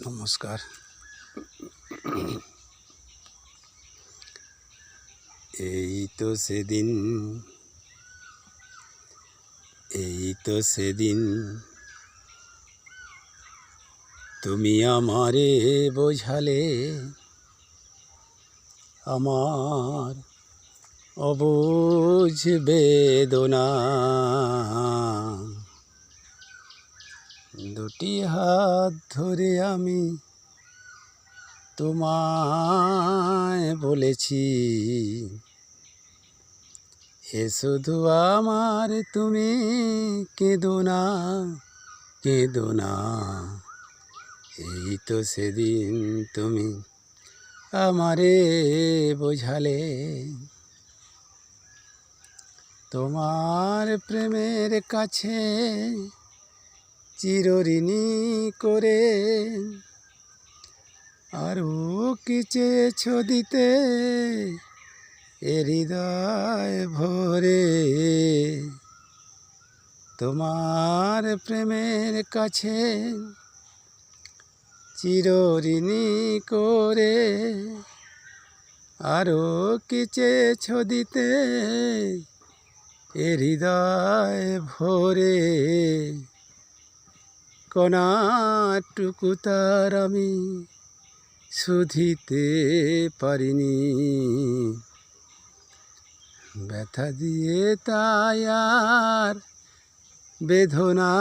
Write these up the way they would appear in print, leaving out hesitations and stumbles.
নমস্কার। এই তো সেদিন তুমি আমারে বোঝালে আমার অবুঝ বেদনা। দুটি হাত ধরে আমি তোমায় বলেছি, এ শুধু আমার তুমি কেঁদো না, কেঁদো না। এই তো সেদিন তুমি আমারে বোঝালে তোমার প্রেমের কাছে চিরঋণী করে। আরও কি চেয়েছ দিতে এ হৃদয় ভরে, তোমার প্রেমের কাছে চিরঋণী করে। আরও কি চেয়েছ দিতে এ হৃদয় ভরে, কণাটুকু তার আমি শুধিতে পারিনি। ব্যথা দিয়ে তাই আর বেদনা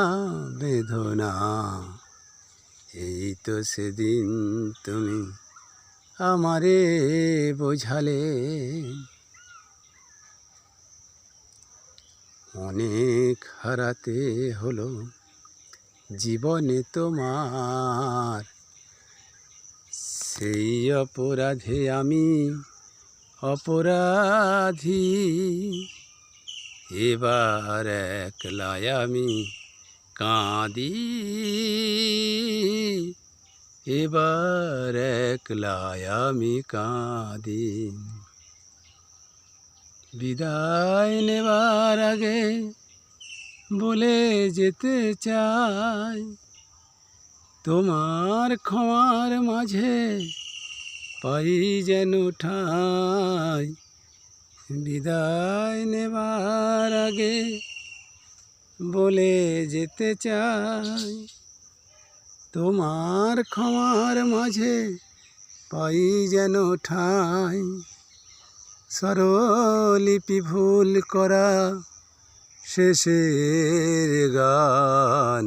বেদনা। এই তো সেদিন তুমি আমারে বোঝালে। অনেক হারাতে হলো জীবনে তোমার, সেই অপরাধে আমি অপরাধী। এবার একলাই আমি কাঁদি, এবার একলাই আমি কাঁদি। বিদায় নেবার আগে বলে যেতে চাই, তোমার ক্ষমার মাঝে পাই যেন ঠাঁই। বিদায় নেবার আগে বলে যেতে চাই, তোমার ক্ষমার মাঝে পাই যেন ঠাঁই। স্বরলিপি ভুল করা শেষের গান,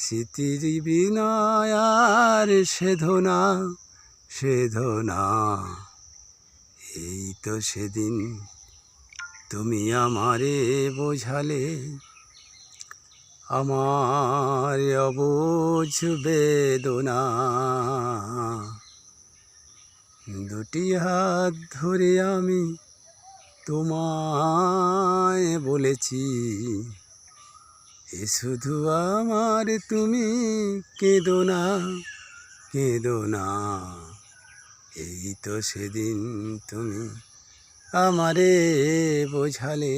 স্মৃতির বিনয় আর সেধনা সেধনা। এই তো সেদিন তুমি আমারে বোঝালে আমার অবুঝ বেদনা। দুটি হাত ধরে আমি তোমায় বলেছি, এ শুধু আমার তুমি কেঁদো না, কেঁদো না। এই তো সেদিন তুমি আমারে বোঝালে।